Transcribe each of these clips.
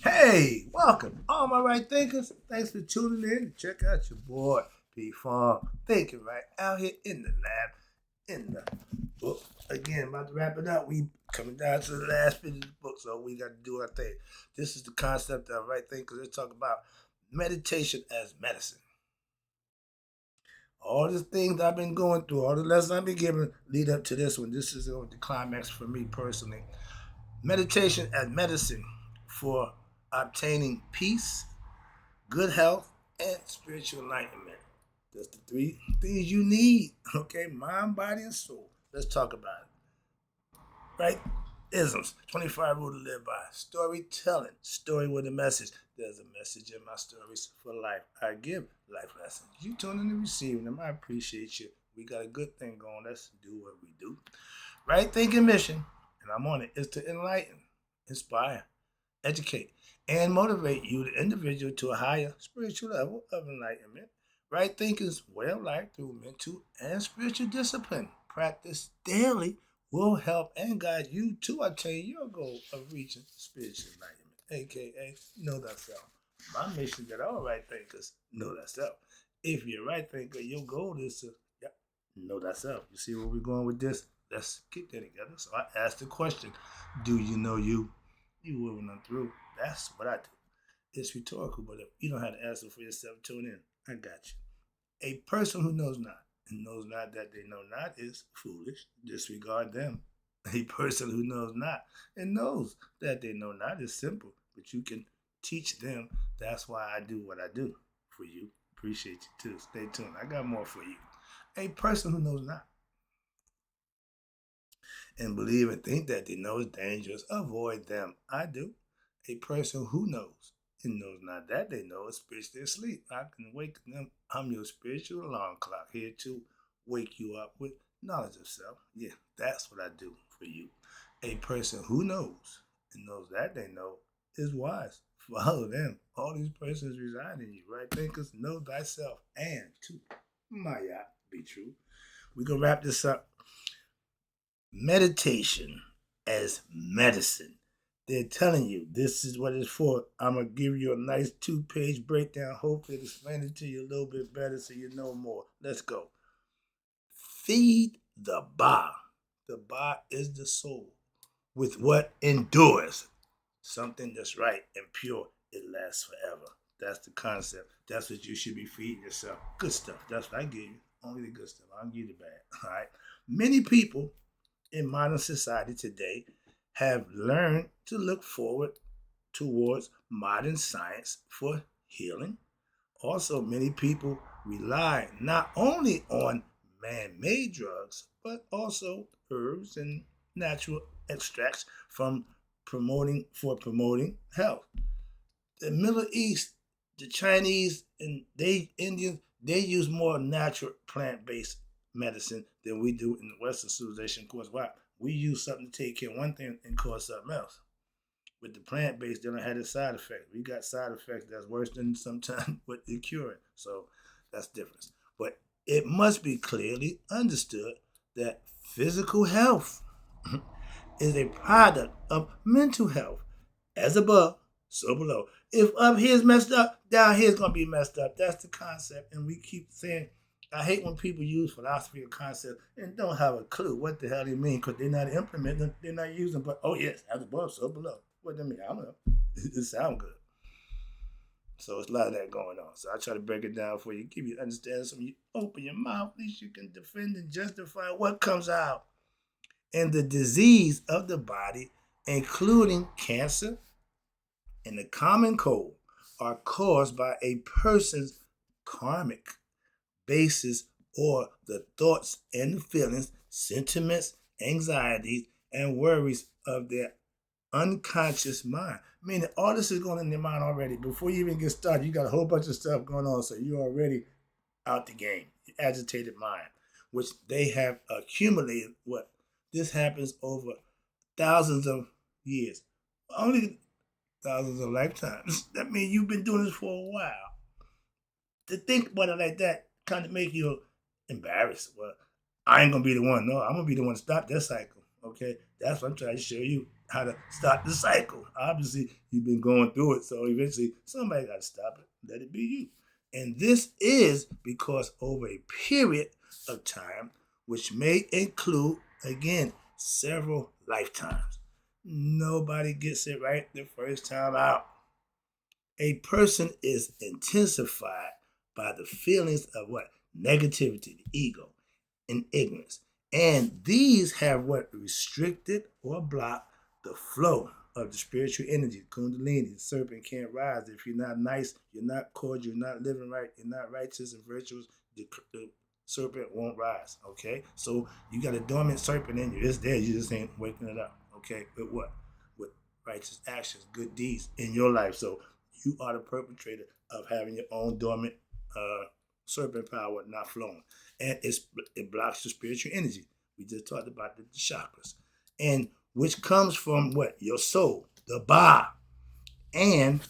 Hey, welcome, all my right thinkers. Thanks for tuning in to check out your boy P Farm Thinking Right out here in the lab, in the book. Again, about to wrap it up. We coming down to the last bit of the book, so we got to do our thing. This is the concept of right thinkers. Let's talk about meditation as medicine. All the things I've been going through, all the lessons I've been given lead up to this one. This is the climax for me personally. Meditation as medicine for obtaining peace, good health, and spiritual enlightenment. That's the three things you need. Okay, mind, body, and soul. Let's talk about it. Right? Isms. 25 rule to live by. Storytelling. Story with a message. There's a message in my stories for life. I give life lessons. You tune in and receiving them. I appreciate you. We got a good thing going. Let's do what we do. Right thinking mission, and I'm on it, is to enlighten, inspire, educate, and motivate you, the individual, to a higher spiritual level of enlightenment. Right thinking's way of life through mental and spiritual discipline. Practice daily will help and guide you to attain your goal of reaching spiritual enlightenment, aka know thyself. My mission is that all right thinkers know thyself. If you're a right thinker, your goal is to know thyself. You see where we're going with this? Let's get that together. So I asked the question, do you know you? You moving on through. That's what I do. It's rhetorical, but if you don't have to answer for yourself, tune in. I got you. A person who knows not and knows not that they know not is foolish. Disregard them. A person who knows not and knows that they know not is simple, but you can teach them. That's why I do what I do for you. Appreciate you too. Stay tuned. I got more for you. A person who knows not and believe and think that they know is dangerous, avoid them. I do. A person who knows and knows not that they know is spiritually asleep. I can wake them. I'm your spiritual alarm clock here to wake you up with knowledge of self. Yeah, that's what I do for you. A person who knows and knows that they know is wise. Follow them. All these persons reside in you, right? Thinkers, know thyself, and to Maya be true. We're going to wrap this up. Meditation as medicine. They're telling you this is what it's for. I'm going to give you a nice 2-page breakdown. Hopefully, it'll explain it to you a little bit better so you know more. Let's go. Feed the ba. The ba is the soul with what endures. Something that's right and pure. It lasts forever. That's the concept. That's what you should be feeding yourself. Good stuff. That's what I give you. Only the good stuff. I'll give you the bad. All right. Many people in modern society today have learned to look forward towards modern science for healing. Also, many people rely not only on man made drugs, but also herbs and natural extracts from promoting health. The Middle East, the Chinese and Indians, they use more natural plant based medicine than we do in the Western civilization. Of course, why? We use something to take care of one thing and cause something else. With the plant based, they don't have the side effects. We got side effects that's worse than sometimes what they're curing. So that's the difference. But it must be clearly understood that physical health is a product of mental health. As above, so below. If up here's messed up, down here's gonna be messed up. That's the concept. And we keep saying, I hate when people use philosophy or concept and don't have a clue what the hell they mean because they're not implementing them, they're not using them. But oh yes, as above, so below. What do they mean? I don't know. It sounds good. So it's a lot of that going on. So I try to break it down for you, give you understanding. So when you open your mouth, at least you can defend and justify what comes out. And the disease of the body, including cancer and the common cold, are caused by a person's karmic basis or the thoughts and feelings, sentiments, anxieties, and worries of their unconscious mind. Meaning all this is going in their mind already. Before you even get started, you got a whole bunch of stuff going on. So you're already out the game. Agitated mind, which they have accumulated. What? This happens over thousands of years. Only thousands of lifetimes. That means you've been doing this for a while. To think about it like that kind of make you embarrassed. Well, I ain't gonna be the one. No, I'm gonna be the one to stop that cycle. Okay, that's what I'm trying to show you. how to stop the cycle. Obviously, you've been going through it, so eventually somebody got to stop it. Let it be you. And this is because over a period of time, which may include, again, several lifetimes. Nobody gets it right the first time out. A person is intensified by the feelings of what? Negativity, the ego, and ignorance. And these have what? Restricted or blocked the flow of the spiritual energy. Kundalini, the serpent can't rise. If you're not nice, you're not cordial, you're not living right, you're not righteous and virtuous, the serpent won't rise. Okay? So you got a dormant serpent in you. It's there, you just ain't waking it up. Okay? With what? With righteous actions, good deeds in your life. So you are the perpetrator of having your own dormant serpent power not flowing. And it blocks the spiritual energy. We just talked about the chakras. And which comes from what? Your soul, the Ba. And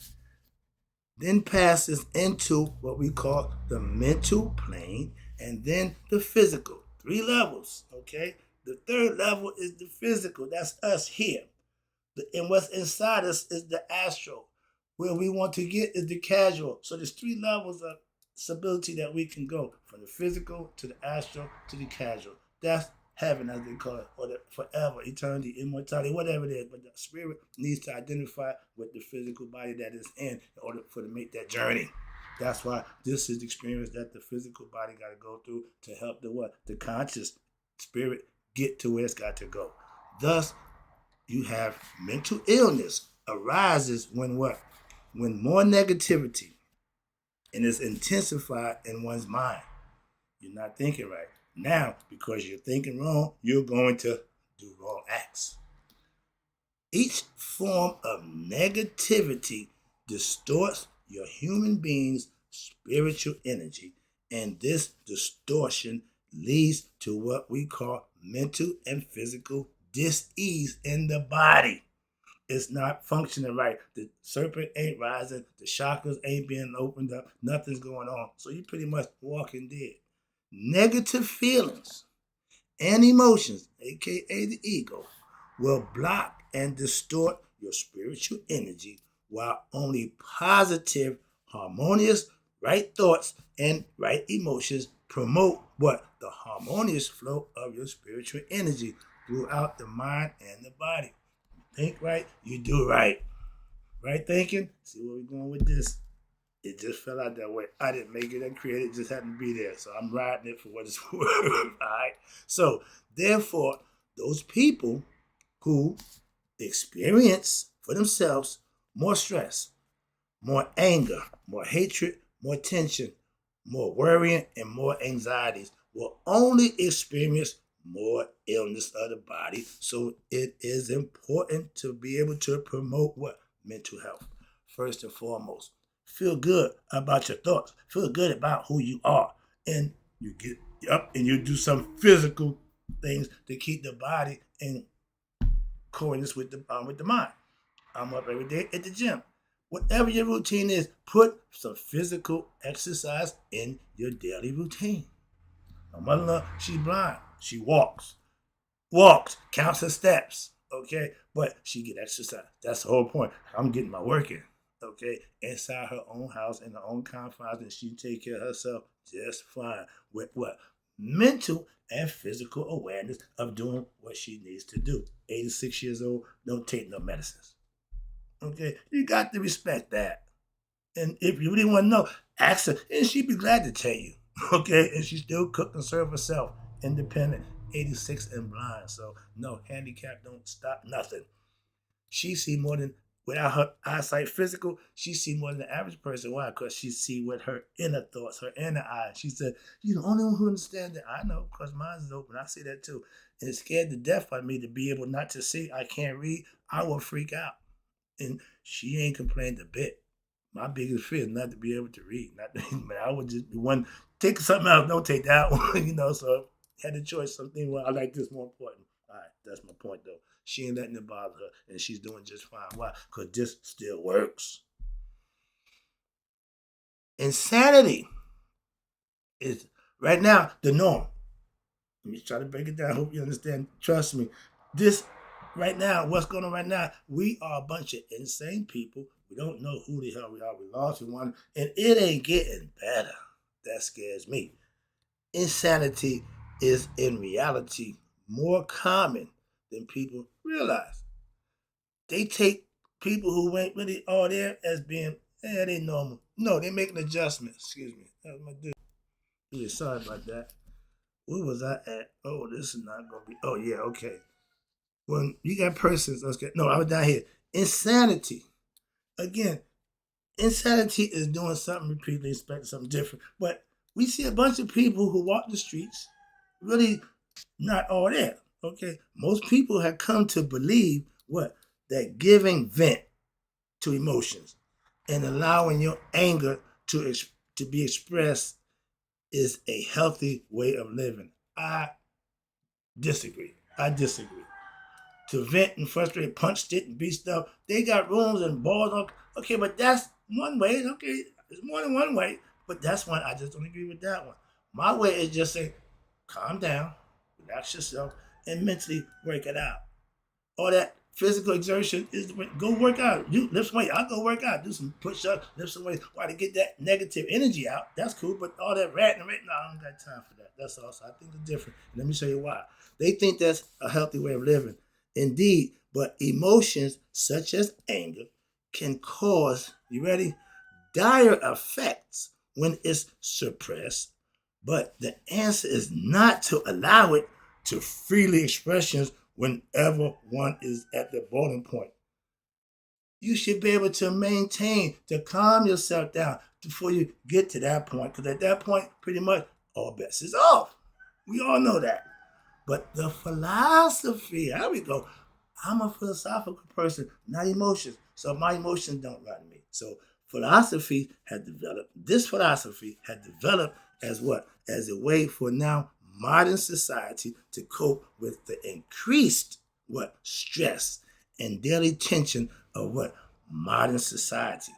then passes into what we call the mental plane and then the physical. 3 levels, okay? The 3rd level is the physical. That's us here. And what's inside us is the astral. Where we want to get is the casual. So there's 3 levels of stability that we can go from the physical to the astral to the casual. That's heaven, as they call it, or the forever, eternity, immortality, whatever it is. But the spirit needs to identify with the physical body that is in order for to make that journey. That's why this is the experience that the physical body got to go through to help the what? The conscious spirit get to where it's got to go. Thus, you have mental illness arises when what? When more negativity and is intensified in one's mind. You're not thinking right. Now, because you're thinking wrong, you're going to do wrong acts. Each form of negativity distorts your human being's spiritual energy, and this distortion leads to what we call mental and physical dis-ease in the body. It's not functioning right. The serpent ain't rising. The chakras ain't being opened up. Nothing's going on. So you're pretty much walking dead. Negative feelings and emotions, aka the ego, will block and distort your spiritual energy, while only positive, harmonious, right thoughts and right emotions promote what? The harmonious flow of your spiritual energy throughout the mind and the body. Think right, you do right. Right thinking? See where we're going with this? It just fell out that way. I didn't make it and create it, it just happened to be there. So I'm riding it for what it's worth. All right. So therefore, those people who experience for themselves more stress, more anger, more hatred, more tension, more worrying, and more anxieties will only experience more illness of the body. So it is important to be able to promote what? Mental health. First and foremost, feel good about your thoughts. Feel good about who you are. And you get up and you do some physical things to keep the body in accordance with the mind. I'm up every day at the gym. Whatever your routine is, put some physical exercise in your daily routine. My mother-in-law, she's blind. She walks, counts her steps, okay? But she get exercise. That's the whole point. I'm getting my work in, okay? Inside her own house, in her own confines, and she take care of herself just fine. With what? Mental and physical awareness of doing what she needs to do. 86 years old, don't take no medicines. Okay? You got to respect that. And if you really want to know, ask her, and she'd be glad to tell you. Okay? And she still cook and serve herself. Independent, 86 and blind. So no, handicap don't stop nothing. She see more than, without her eyesight physical, she see more than the average person. Why? Because she see with her inner thoughts, her inner eyes. She said, you're the only one who understands that. I know, because mine is open. I see that too. And it's scared to death by me to be able not to see. I can't read. I will freak out. And she ain't complained a bit. My biggest fear is not to be able to read. Not to, but I would just be one, take something else, don't take that one, so had the choice, something where I like this more important. All right, that's my point though. She ain't letting it bother her, and she's doing just fine. Why? Because this still works. Insanity is right now the norm. Let me try to break it down. I hope you understand. Trust me. This right now, what's going on right now, we are a bunch of insane people. We don't know who the hell we are. We lost one, and it ain't getting better. That scares me. Insanity is in reality more common than people realize. They take people who ain't really all there as being, they normal. No, they make an adjustment. Excuse me. That was my dude. Yeah, sorry about that. Where was I at? Oh, this is not gonna be. Oh yeah, okay. When you got persons, okay. No, I was down here. Insanity. Again, insanity is doing something repeatedly, expecting something different. But we see a bunch of people who walk the streets, really not all there. Okay, most people have come to believe what, that giving vent to emotions and allowing your anger to be expressed is a healthy way of living. I disagree. I disagree. To vent and frustrate, punch, stick, and beat stuff. They got rooms and balls. Okay, but that's one way. Okay, there's more than one way, but that's one. I just don't agree with that one. My way is just say, calm down, relax yourself, and mentally work it out. All that physical exertion is the way. Go work out. You lift some weight. I'll go work out. Do some push-ups, lift some weight. Why, to get that negative energy out. That's cool. But all that ranting, no, I don't got time for that. That's also, I think it's different. And let me show you why. They think that's a healthy way of living. Indeed, but emotions such as anger can cause, you ready, dire effects when it's suppressed. But the answer is not to allow it to freely expressions whenever one is at the boiling point. You should be able to maintain, to calm yourself down before you get to that point. Because at that point, pretty much all bets is off. We all know that. But the philosophy, here we go. I'm a philosophical person, not emotions. So my emotions don't run me. So this philosophy had developed as what? As a way for now modern society to cope with the increased what? Stress and daily tension of what? Modern society.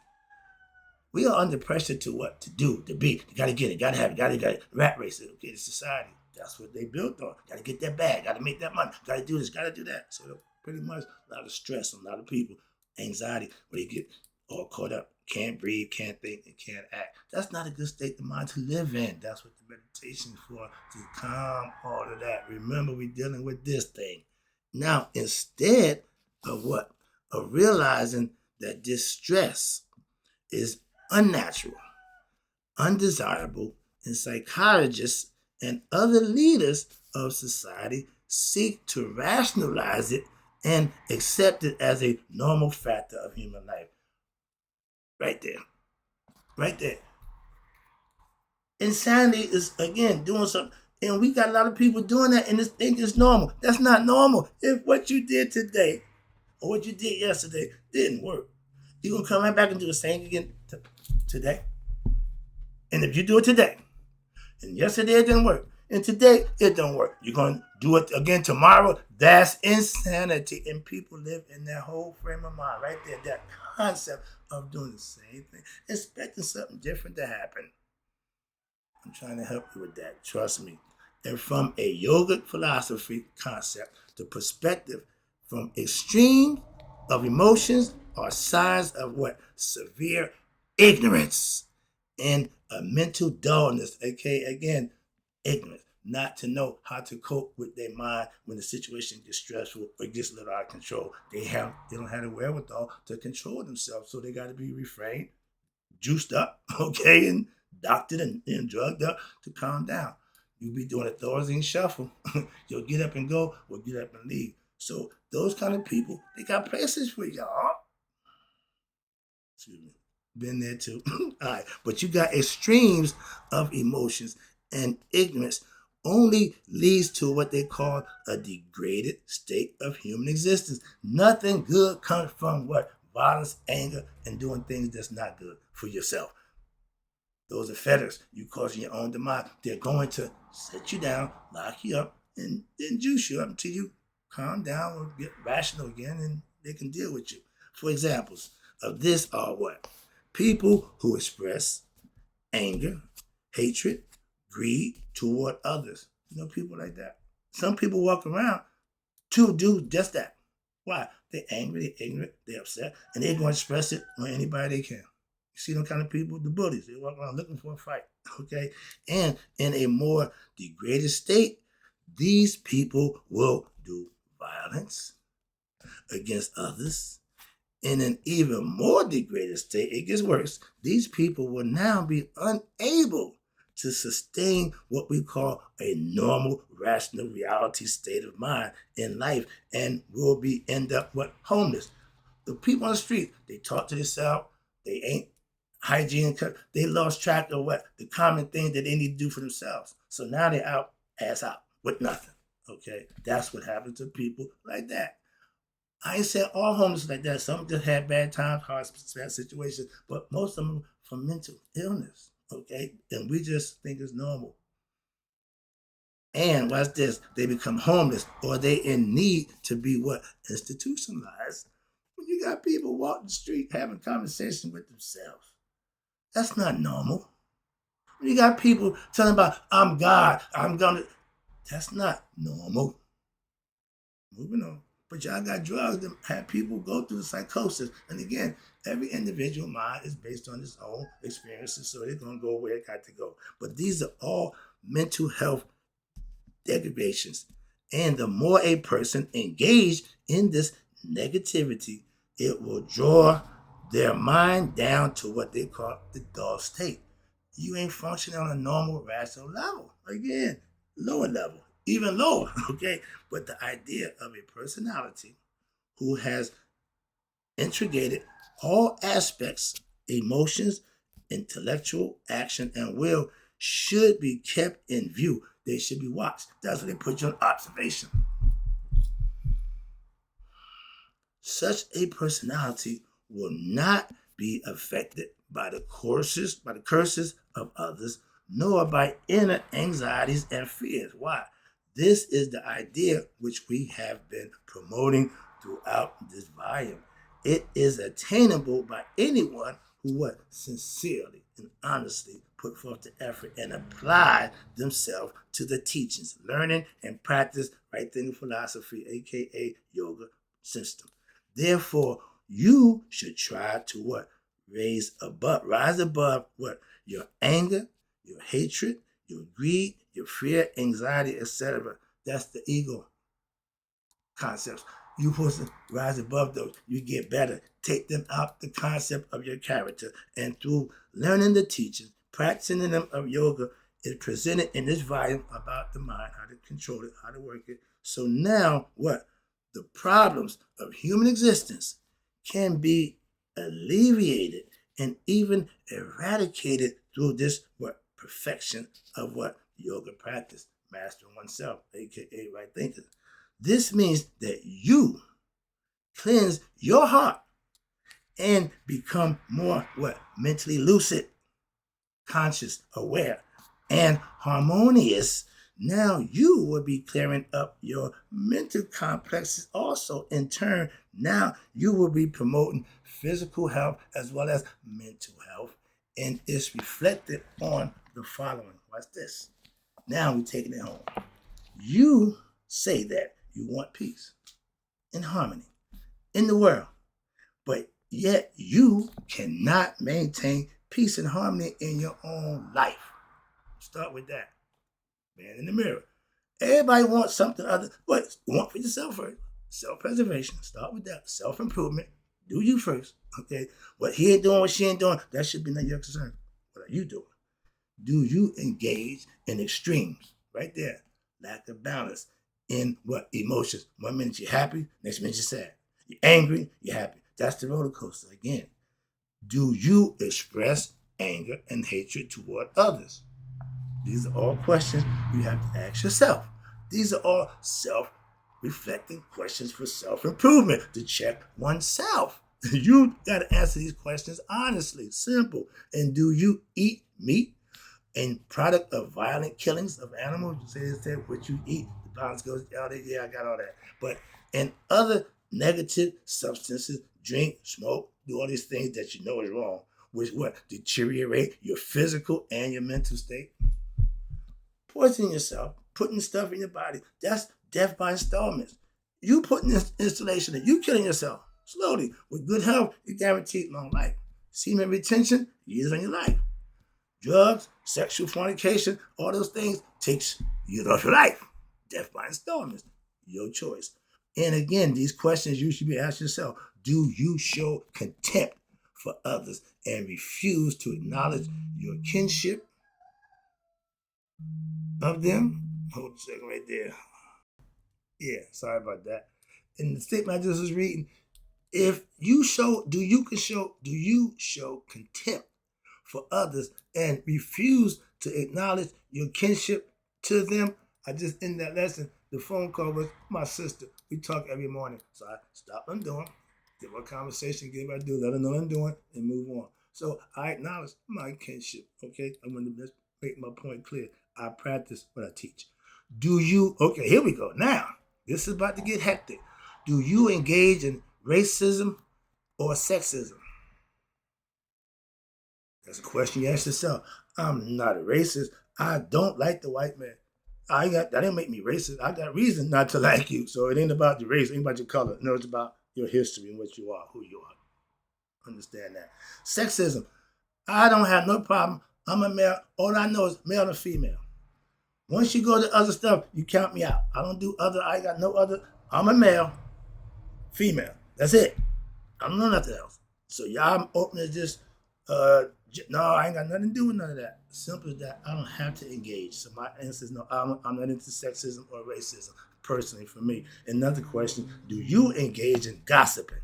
We are under pressure to what? To do, to be. You gotta get it, gotta have it, gotta get it. Rat race, okay, the society. That's what they built on. Gotta get that bag, gotta make that money, gotta do this, gotta do that. So pretty much a lot of stress on a lot of people, anxiety, where they get all caught up, can't breathe, can't think, and can't act. That's not a good state of mind to live in. That's what the meditation is for, to calm all of that. Remember, we're dealing with this thing. Now, instead of what? Of realizing that this stress is unnatural, undesirable, and psychologists and other leaders of society seek to rationalize it and accept it as a normal factor of human life. Right there. Right there. Insanity is, again, doing something. And we got a lot of people doing that and think it's normal. That's not normal. If what you did today or what you did yesterday didn't work, you're going to come right back and do the same again today. And if you do it today, and yesterday it didn't work, and today it don't work, you're going to do it again tomorrow. That's insanity. And people live in that whole frame of mind right there, that concept of doing the same thing, expecting something different to happen. I'm trying to help you with that. Trust me. And from a yogic philosophy concept, the perspective from extreme of emotions are signs of what? Severe ignorance and a mental dullness, aka again, ignorance. Not to know how to cope with their mind when the situation gets stressful or gets a little out of control. They don't have the wherewithal to control themselves, so they got to be refrained, juiced up, okay, and doctored and drugged up to calm down. You'll be doing a Thorazine shuffle. You'll get up and go, or get up and leave. So those kind of people, they got places for y'all. Excuse me. Been there too. All right. But you got extremes of emotions, and ignorance only leads to what they call a degraded state of human existence. Nothing good comes from what? Violence, anger, and doing things that's not good for yourself. Those are fetters. You causing your own demise. They're going to set you down, lock you up, and then juice you up until you calm down or get rational again, and they can deal with you. For examples of this are what? People who express anger, hatred, greed toward others. You know, people like that. Some people walk around to do just that. Why? They're angry, they're ignorant, they're upset, and they're going to express it on anybody they can. You see them kind of people, the bullies, they walk around looking for a fight, okay? And in a more degraded state, these people will do violence against others. In an even more degraded state, it gets worse. These people will now be unable to sustain what we call a normal, rational reality state of mind in life, and will be end up with homeless. The people on the street, they talk to themselves, they ain't hygiene, they lost track of what the common things that they need to do for themselves. So now they're out, ass out, with nothing. Okay, that's what happens to people like that. I ain't said all homeless like that. Some just had bad times, hard, bad situations, but most of them from mental illness. Okay, and we just think it's normal. And watch this, they become homeless or they in need to be what? Institutionalized. When you got people walking the street having conversation with themselves, that's not normal. When you got people telling about, I'm God, I'm gonna, that's not normal. Moving on. But y'all got drugs that have people go through psychosis. And again, every individual mind is based on its own experiences, so they're going to go where it got to go. But these are all mental health degradations. And the more a person engaged in this negativity, it will draw their mind down to what they call the dog state. You ain't functioning on a normal, rational level. Again, lower level, even lower, okay? But the idea of a personality who has integrated all aspects, emotions, intellectual action, and will should be kept in view. They should be watched. That's why they put you on observation. Such a personality will not be affected by the curses of others, nor by inner anxieties and fears. Why? This is the idea which we have been promoting throughout this volume. It is attainable by anyone who would sincerely and honestly put forth the effort and apply themselves to the teachings, learning, and practice right thinking philosophy, aka yoga system. Therefore, you should try to what? Rise above what? Your anger, your hatred, your greed, your fear, anxiety, etc. That's the ego concepts. You're supposed to rise above those. You get better. Take them out the concept of your character. And through learning the teachings, practicing them of yoga, is presented in this volume about the mind, how to control it, how to work it. So now what? The problems of human existence can be alleviated and even eradicated through this what? Perfection of what? Yoga practice, mastering oneself, aka right thinking. This means that you cleanse your heart and become more what? Mentally lucid, conscious, aware, and harmonious. Now you will be clearing up your mental complexes also. In turn, now you will be promoting physical health as well as mental health. And it's reflected on the following. Watch this. Now we're taking it home. You say that you want peace and harmony in the world, but yet you cannot maintain peace and harmony in your own life. Start with that. Man in the mirror. Everybody wants something other, but want for yourself first. Self-preservation. Start with that. Self-improvement. Do you first. Okay. What he ain't doing, what she ain't doing, that should be not your concern. What are you doing? Do you engage in extremes? Right there. Lack of balance in what? Emotions. 1 minute you're happy, next minute you're sad. You're angry, you're happy. That's the roller coaster again. Do you express anger and hatred toward others? These are all questions you have to ask yourself. These are all self-reflecting questions for self-improvement, to check oneself. You got to answer these questions honestly, simple. And do you eat meat and product of violent killings of animals? You say what you eat, the balance goes down. Yeah, I got all that. But in other negative substances, drink, smoke, do all these things that you know is wrong, which what? Deteriorate your physical and your mental state. Poisoning yourself, putting stuff in your body, that's death by installments. You putting this installation in, you killing yourself slowly. With good health, you guaranteed long life. Semen retention, years on your life. Drugs, sexual fornication, all those things takes years off your life. Death by installments, your choice. And again, these questions you should be asking yourself. Do you show contempt for others and refuse to acknowledge your kinship of them? Hold a second right there. Yeah, sorry about that. In the statement I just was reading, if you show, do you show contempt for others and refuse to acknowledge your kinship to them? I just in that lesson, the phone call was my sister. We talk every morning, so I stop what I'm doing, give her a conversation, give her a do, let her know what I'm doing, and move on. So I acknowledge my kinship. Okay, I'm going to make my point clear. I practice what I teach. Do you? Okay, here we go. Now this is about to get hectic. Do you engage in racism or sexism? That's a question you ask yourself. I'm not a racist. I don't like the white man. That didn't make me racist. I got reason not to like you. So it ain't about your race, it ain't about your color. No, it's about your history and what you are, who you are. Understand that. Sexism. I don't have no problem. I'm a male. All I know is male and female. Once you go to other stuff, you count me out. I don't do other. I got no other. I'm a male, female. That's it. I don't know nothing else. So y'all open to just, no, I ain't got nothing to do with none of that. Simple as that. I don't have to engage. So my answer is no, I'm not into sexism or racism, personally for me. Another question, do you engage in gossiping?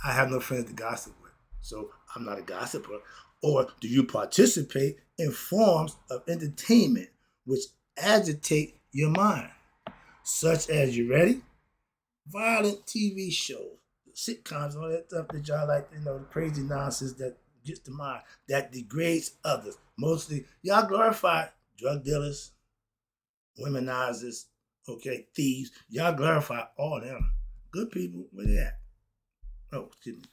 I have no friends to gossip with, so I'm not a gossiper. Or do you participate in forms of entertainment which agitate your mind, such as, you ready? Violent TV shows, sitcoms, all that stuff that y'all like, the crazy nonsense that gets to mind, that degrades others. Mostly, y'all glorify drug dealers, womenizers, okay, thieves. Y'all glorify all them. Good people, where they at? Oh, excuse me.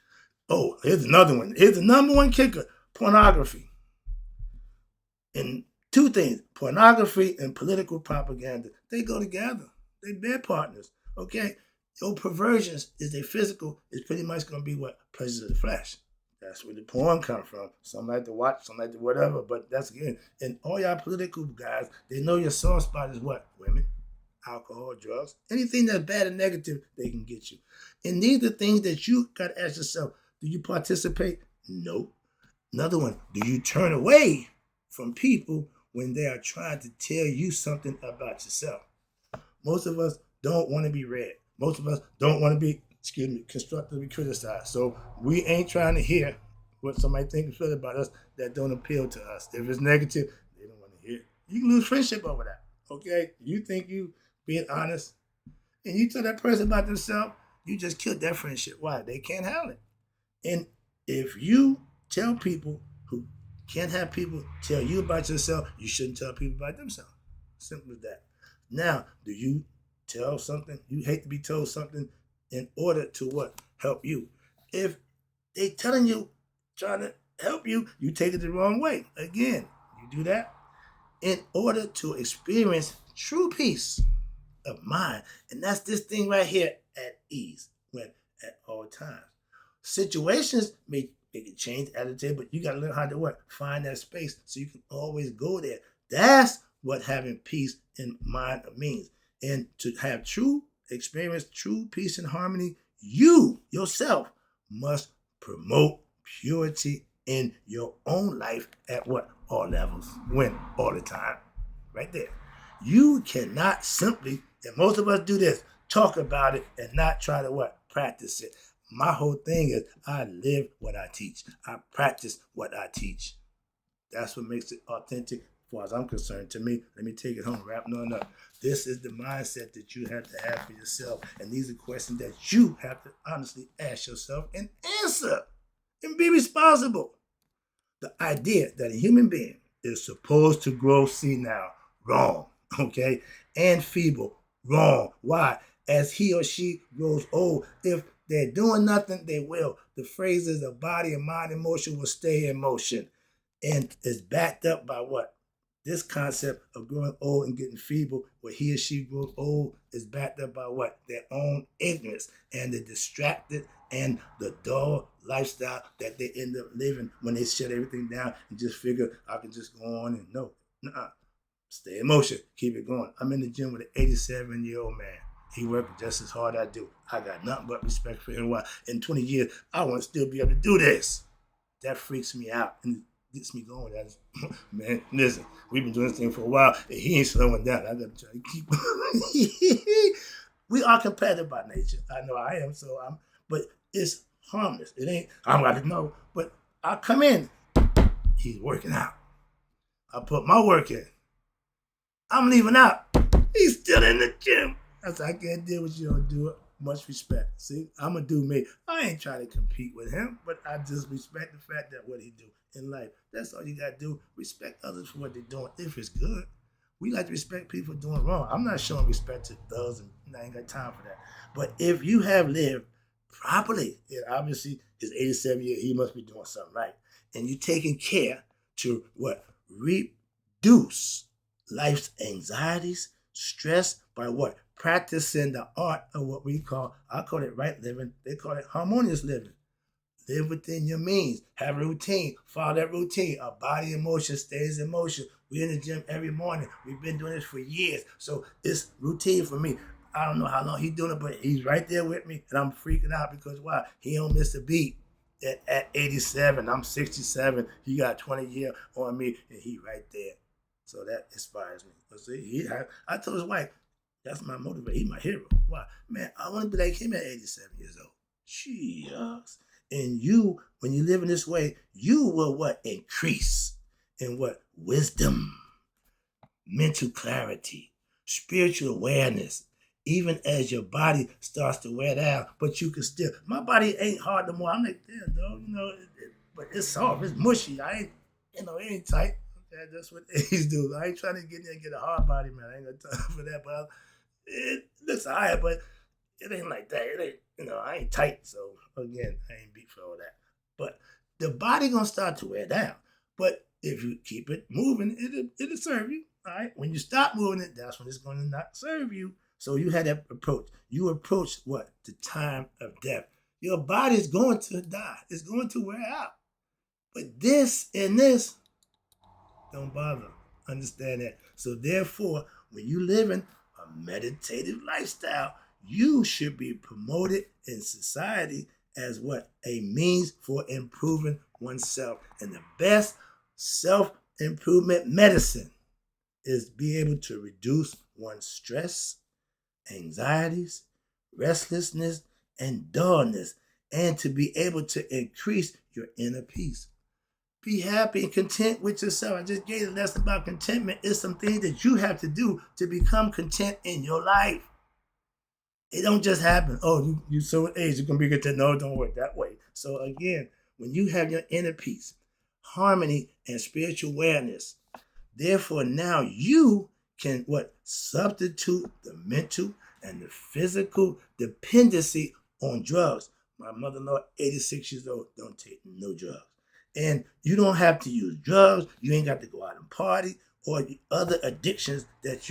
Oh, here's another one. Here's the number one kicker, pornography. And two things, pornography and political propaganda, they go together. They bed partners, okay? Your perversions is a physical, is pretty much going to be what? Pleasures of the flesh. That's where the porn comes from. Some like to watch, some like to whatever, but that's again. And all y'all political guys, they know your soft spot is what? Women, alcohol, drugs. Anything that's bad and negative, they can get you. And these are things that you got to ask yourself, do you participate? No. Another one, do you turn away from people when they are trying to tell you something about yourself? Most of us don't want to be read. Most of us don't want to be, constructively criticized. So we ain't trying to hear what somebody thinks and feel about us that don't appeal to us. If it's negative, they don't want to hear it. You can lose friendship over that, okay? You think you being honest, and you tell that person about themselves, you just killed that friendship. Why? They can't handle it. And if you tell people who can't have people tell you about yourself, you shouldn't tell people about themselves. Simple as that. Now, do you tell something? You hate to be told something in order to what? Help you. If they telling you, trying to help you, you take it the wrong way. Again, you do that in order to experience true peace of mind. And that's this thing right here, at ease, when at all times. Situations may it change attitude, but you got to learn how to what? Find that space so you can always go there. That's what having peace in mind means. And to have true experience, true peace and harmony, you yourself must promote purity in your own life at what? All levels. When? All the time. Right there. You cannot simply, and most of us do this, talk about it and not try to what? Practice it. My whole thing is I live what I teach. I practice what I teach. That's what makes it authentic as far as I'm concerned. To me, let me take it home, wrapping on up. This is the mindset that you have to have for yourself. And these are questions that you have to honestly ask yourself and answer and be responsible. The idea that a human being is supposed to grow senile, wrong, okay? And feeble, wrong. Why? As he or she grows old, if they're doing nothing, they will. The phrase is the body and mind and motion will stay in motion. And it's backed up by what? This concept of growing old and getting feeble, where he or she grows old, is backed up by what? Their own ignorance and the distracted and the dull lifestyle that they end up living when they shut everything down and just figure, I can just go on and no. Nuh-uh. Stay in motion. Keep it going. I'm in the gym with an 87-year-old man. He working just as hard as I do. I got nothing but respect for him. Why? In 20 years, I want to still be able to do this. That freaks me out and gets me going. That's, man, listen, we've been doing this thing for a while, and he ain't slowing down. I got to try to keep. We are competitive by nature. I know I am, but it's harmless. It ain't, I'm about to know, but I come in. He's working out. I put my work in. I'm leaving out. He's still in the gym. I said, I can't deal with you. Don't do it. Much respect. See, I'm going to do me. I ain't trying to compete with him, but I just respect the fact that what he do in life. That's all you got to do. Respect others for what they're doing. If it's good, we like to respect people for doing wrong. I'm not showing respect to thugs, and I ain't got time for that. But if you have lived properly, and obviously his 87 years, he must be doing something right. And you taking care to what? Reduce life's anxieties, stress by what? Practicing the art of what we call, I call it right living, they call it harmonious living. Live within your means. Have a routine. Follow that routine. Our body in motion stays in motion. We're in the gym every morning. We've been doing this for years. So it's routine for me. I don't know how long he's doing it, but he's right there with me. And I'm freaking out because why? He don't miss a beat. At 87, I'm 67. He got 20 years on me, and he right there. So that inspires me. See, I told his wife, that's my motivator. He's my hero. Why? Man, I want to be like him at 87 years old. Shucks. And you, when you live in this way, you will what? Increase in what? Wisdom, mental clarity, spiritual awareness, even as your body starts to wear down, but you can still, my body ain't hard no more. I'm like, damn, dog, but it's soft, it's mushy. I ain't, it ain't tight. That's what age do. I ain't trying to get there and get a hard body, man. I ain't got time for that, but it looks alright, but it ain't like that. It ain't, I ain't tight. So again, I ain't beat for all that. But the body gonna start to wear down. But if you keep it moving, it'll serve you. All right. When you stop moving it, that's when it's gonna not serve you. So you had that approach. You approach what? The time of death. Your body's going to die. It's going to wear out. But this and this, don't bother. Understand that. So therefore, when you live in a meditative lifestyle, you should be promoted in society as what? A means for improving oneself. And the best self-improvement medicine is be able to reduce one's stress, anxieties, restlessness, and dullness, and to be able to increase your inner peace. Be happy and content with yourself. I just gave you a lesson about contentment. It's some things that you have to do to become content in your life. It don't just happen. Oh, you so age, you're going to be content. No, it don't work that way. So again, when you have your inner peace, harmony, and spiritual awareness, therefore now you can what? Substitute the mental and the physical dependency on drugs. My mother-in-law, 86 years old, don't take no drugs. And you don't have to use drugs. You ain't got to go out and party or other addictions that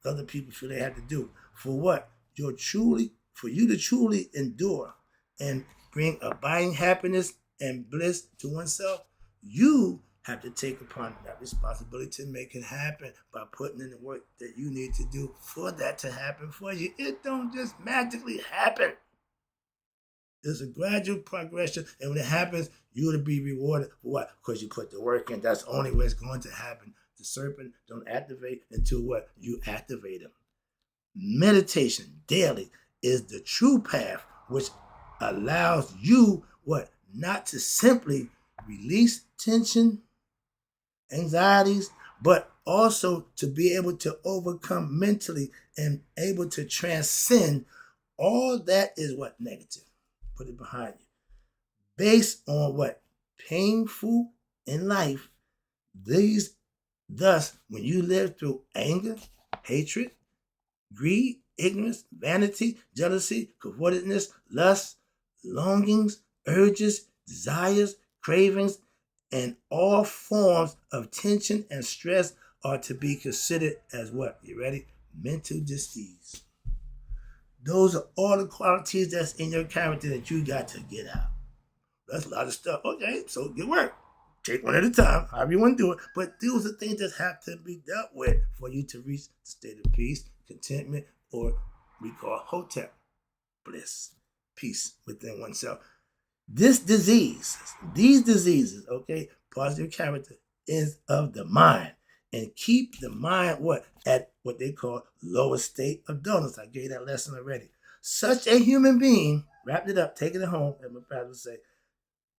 other people feel they have to do. For what? For you to truly endure and bring abiding happiness and bliss to oneself, you have to take upon that responsibility to make it happen by putting in the work that you need to do for that to happen for you. It don't just magically happen. It's a gradual progression, and when it happens, you're to be rewarded for what? Because you put the work in. That's the only way it's going to happen. The serpent don't activate until what? You activate him. Meditation daily is the true path which allows you what? Not to simply release tension, anxieties, but also to be able to overcome mentally and able to transcend all that is what? Negative. Put it behind you. Based on what? Painful in life. Thus, when you live through anger, hatred, greed, ignorance, vanity, jealousy, covetousness, lust, longings, urges, desires, cravings, and all forms of tension and stress are to be considered as what? You ready? Mental disease. Those are all the qualities that's in your character that you got to get out. That's a lot of stuff. Okay, so get work. Take one at a time, however you want to do it. But those are things that have to be dealt with for you to reach the state of peace, contentment, or we call hotel, bliss, peace within oneself. These diseases, okay, positive character is of the mind. And keep the mind what? At what they call lowest state of dullness. I gave you that lesson already. Such a human being, wrapped it up, taking it home, as my pastor would say,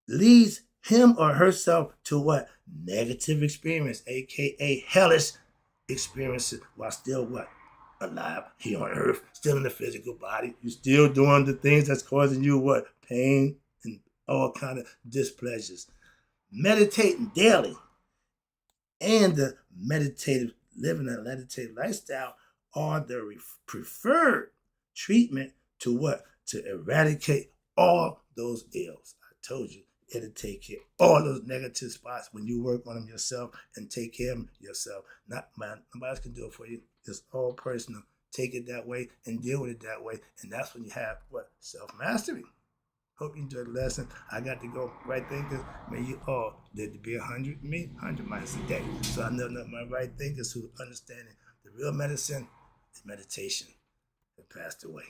leads him or herself to what? Negative experience, aka hellish experiences, while still what? Alive here on earth, still in the physical body. You're still doing the things that's causing you what? Pain and all kind of displeasures. Meditating daily and the meditative living and meditative lifestyle are the preferred treatment to what? To eradicate all those ills. I told you, it'll take care of all those negative spots when you work on them yourself and take care of yourself. Nobody else can do it for you. It's all personal. Take it that way and deal with it that way. And that's when you have what? Self-mastery. Hope you enjoyed the lesson. I got to go. Right thinkers, may you all live to be 100, me 100 miles a day. So I know that my right thinkers who understand the real medicine is meditation. It passed away.